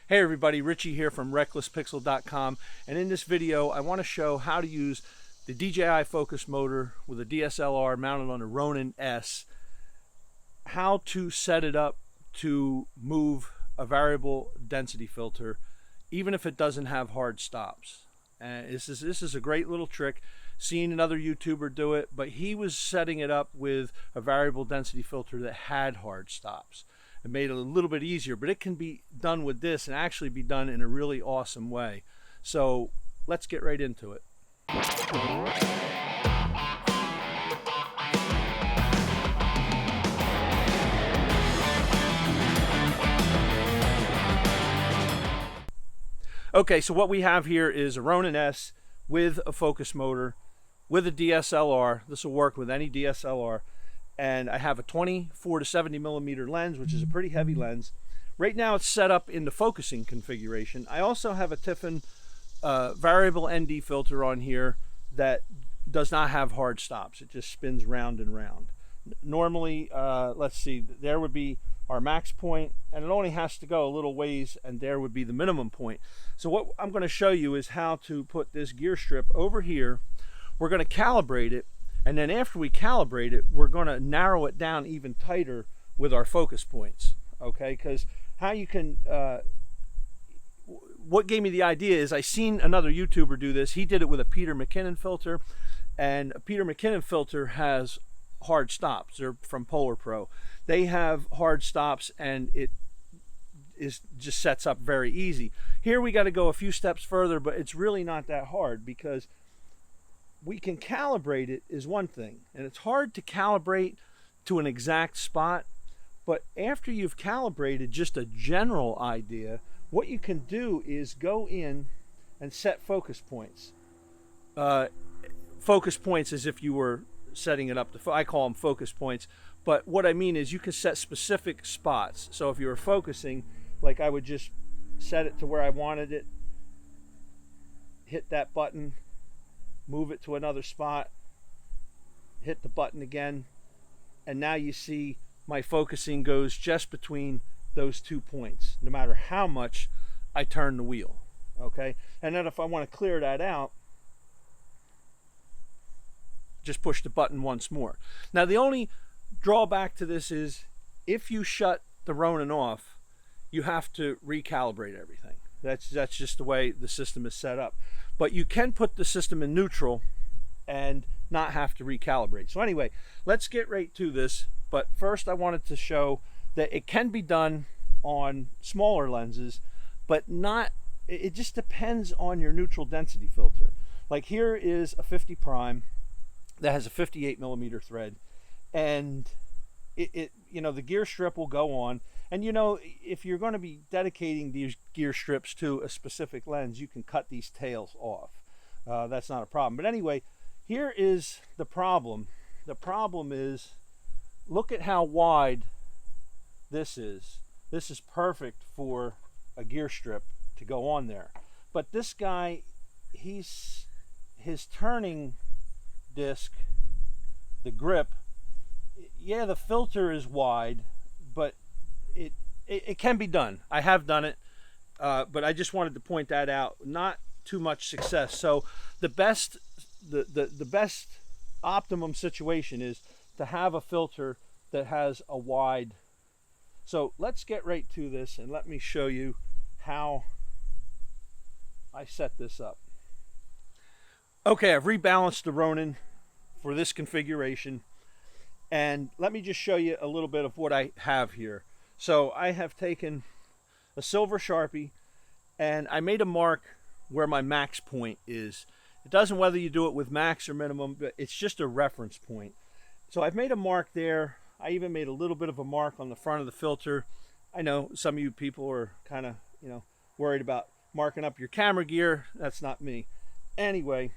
Hey everybody, Richie here from recklesspixel.com, and in this video I want to show how to use the DJI Focus motor with a DSLR mounted on a Ronin S, how to set it up to move a variable density filter even if it doesn't have hard stops. This is a great little trick. Seen another YouTuber do it, but he was setting it up with a variable density filter that had hard stops. It made it a little bit easier, but it can be done with this and actually be done in a really awesome way. So let's get right into it. Okay, so what we have here is a Ronin S with a focus motor, with a DSLR. This will work with any DSLR. And I have a 24 to 70 millimeter lens, which is a pretty heavy lens. Right now it's set up in the focusing configuration. I also have a Tiffen variable ND filter on here that does not have hard stops. It just spins round and round. Normally, let's see, there would be our max point, and it only has to go a little ways, and there would be the minimum point. So what I'm going to show you is how to put this gear strip over here. We're going to calibrate it, and then after we calibrate it, we're going to narrow it down even tighter with our focus points, okay? Because how you can, what gave me the idea is I seen another YouTuber do this. He did it with a Peter McKinnon filter, and a Peter McKinnon filter has hard stops. They're from Polar Pro. They have hard stops, and it just sets up very easy. Here we got to go a few steps further, but it's really not that hard because we can calibrate it is one thing, and it's hard to calibrate to an exact spot, but after you've calibrated just a general idea, what you can do is go in and set focus points. Focus points as if you were setting it up to, I call them focus points, but what I mean is you can set specific spots. So if you were focusing, like I would just set it to where I wanted it, hit that button, move it to another spot, hit the button again, and now you see my focusing goes just between those 2 points, no matter how much I turn the wheel, okay? And then if I want to clear that out, just push the button once more. Now the only drawback to this is if you shut the Ronin off, you have to recalibrate everything. That's just the way the system is set up. But you can put the system in neutral and not have to recalibrate. So anyway, let's get right to this. But first I wanted to show that it can be done on smaller lenses, but not, it just depends on your neutral density filter. Like here is a 50 prime that has a 58 millimeter thread, and it you know, the gear strip will go on. And you know, if you're going to be dedicating these gear strips to a specific lens, you can cut these tails off. That's not a problem. But anyway, here is the problem. The problem is, look at how wide this is. This is perfect for a gear strip to go on there. But this guy, his turning disc, the grip, yeah, the filter is wide, but it can be done. I have done it, but I just wanted to point that out. Not too much success. So the best optimum situation is to have a filter that has a wide. So let's get right to this, and let me show you how I set this up. Okay, I've rebalanced the Ronin for this configuration, and let me just show you a little bit of what I have here. So I have taken a silver Sharpie, and I made a mark where my max point is. It doesn't whether you do it with max or minimum, but it's just a reference point. So I've made a mark there. I even made a little bit of a mark on the front of the filter. I know some of you people are kind of, you know, worried about marking up your camera gear. That's not me. Anyway,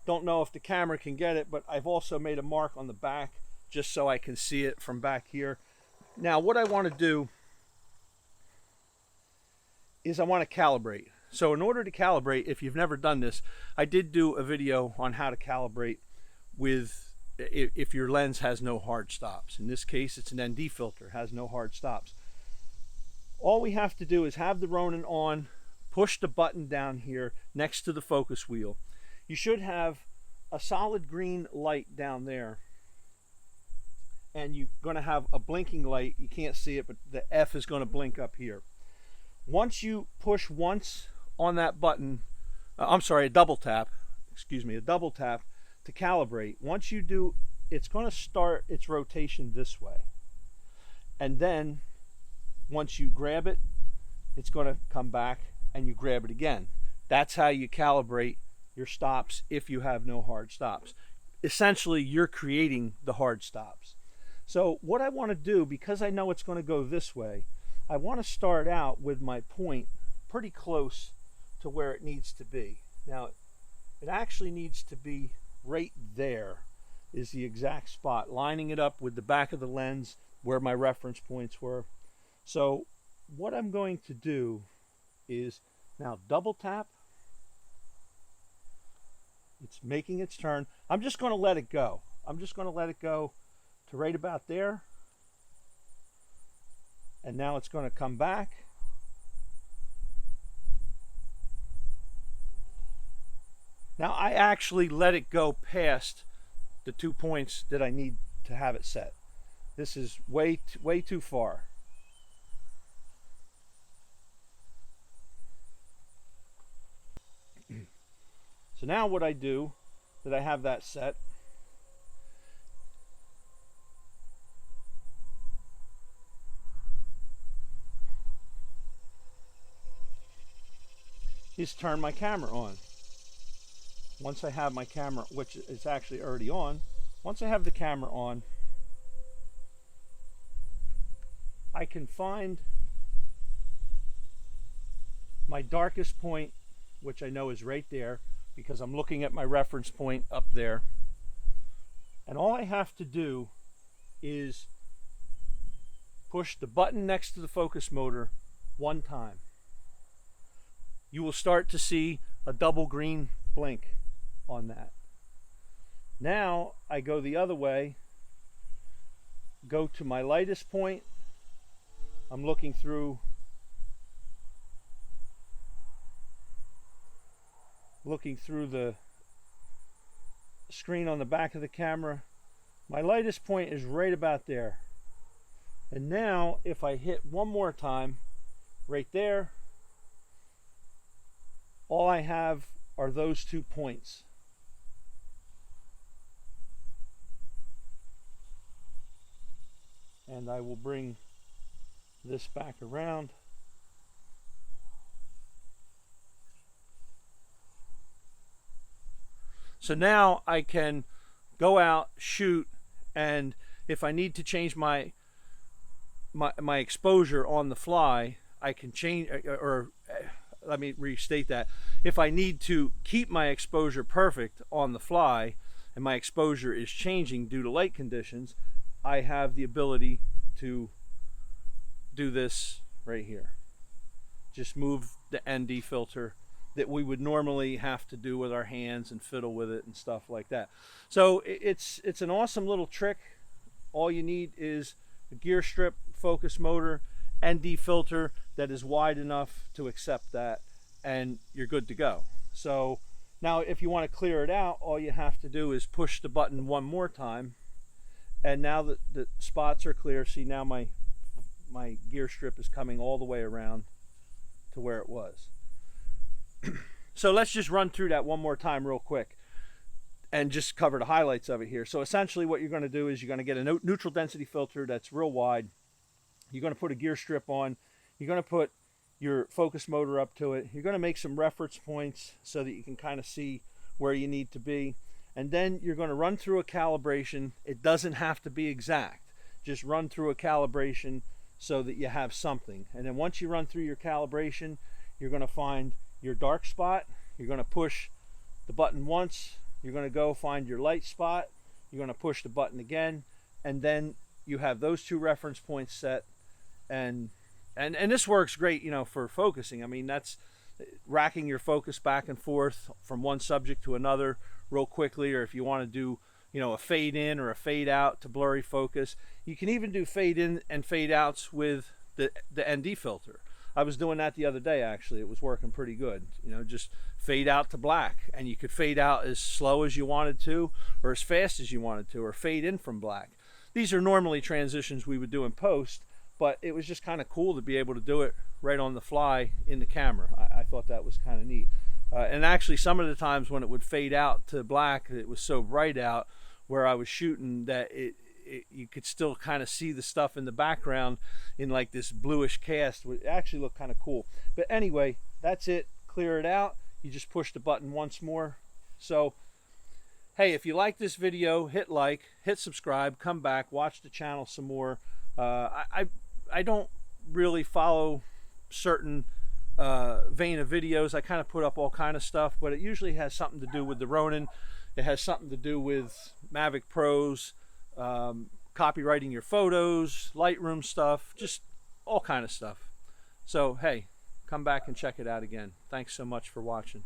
don't know if the camera can get it, but I've also made a mark on the back just so I can see it from back here. Now what I want to do is I want to calibrate. So in order to calibrate, if you've never done this, I did do a video on how to calibrate with, if your lens has no hard stops. In this case, it's an ND filter, has no hard stops. all we have to do is have the Ronin on, push the button down here next to the focus wheel. You should have a solid green light down there, and you're going to have a blinking light. You can't see it, but the F is going to blink up here. Once you push once on that button, I'm sorry, a double tap to calibrate. Once you do, it's going to start its rotation this way, and then once you grab it, it's going to come back and you grab it again. That's how you calibrate your stops if you have no hard stops. Essentially, you're creating the hard stops. So what I want to do, because I know it's going to go this way, I want to start out with my point pretty close to where it needs to be. Now, it actually needs to be right there is the exact spot, lining it up with the back of the lens where my reference points were. So what I'm going to do is now double tap. It's making its turn. I'm just going to let it go. I'm just going to let it go to right about there. And now it's going to come back. Now I actually let it go past the 2 points that I need to have it set. This is way too far. So now what I do, that I have that set, is turn my camera on. Once I have my camera, which is actually already on, once I have the camera on, I can find my darkest point, which I know is right there, because I'm looking at my reference point up there. And all I have to do is push the button next to the focus motor one time. You will start to see a double green blink on that. Now I go the other way, go to my lightest point. I'm looking through the screen on the back of the camera. My lightest point is right about there. And now if I hit one more time right there, all I have are those 2 points. And I will bring this back around. So now I can go out, shoot, and if I need to change my exposure on the fly, I can change, or let me restate that. If I need to keep my exposure perfect on the fly and my exposure is changing due to light conditions, I have the ability to do this right here. Just move the ND filter that we would normally have to do with our hands and fiddle with it and stuff like that. So it's an awesome little trick. All you need is a gear strip, focus motor, ND filter that is wide enough to accept that, and you're good to go. So now if you want to clear it out, all you have to do is push the button one more time, and now that the spots are clear, see now my gear strip is coming all the way around to where it was. So let's just run through that one more time real quick and just cover the highlights of it here. So essentially what you're going to do is you're going to get a neutral density filter that's real wide. You're going to put a gear strip on. You're going to put your focus motor up to it. You're going to make some reference points so that you can kind of see where you need to be. And then you're going to run through a calibration. It doesn't have to be exact. Just run through a calibration so that you have something. And then once you run through your calibration, you're going to find your dark spot. You're going to push the button once. You're going to go find your light spot. You're going to push the button again, and then you have those 2 reference points set. And this works great, you know, for focusing. I mean, that's racking your focus back and forth from one subject to another real quickly, or if you want to do, you know, a fade in or a fade out to blurry focus. You can even do fade in and fade outs with the ND filter. I was doing that the other day, actually. It was working pretty good. You know, just fade out to black, and you could fade out as slow as you wanted to, or as fast as you wanted to, or fade in from black. These are normally transitions we would do in post, but it was just kind of cool to be able to do it right on the fly in the camera. I thought that was kind of neat. And actually, some of the times when it would fade out to black, it was so bright out where I was shooting that you could still kind of see the stuff in the background in like this bluish cast. It actually looked kind of cool. But anyway, that's it. Clear it out. You just push the button once more. So hey, if you like this video, hit like, hit subscribe, come back, watch the channel some more. I don't really follow certain vein of videos. I kind of put up all kind of stuff, but it usually has something to do with the Ronin. It has something to do with Mavic Pros, copywriting your photos, Lightroom stuff, just all kind of stuff. So hey, come back and check it out again. Thanks so much for watching.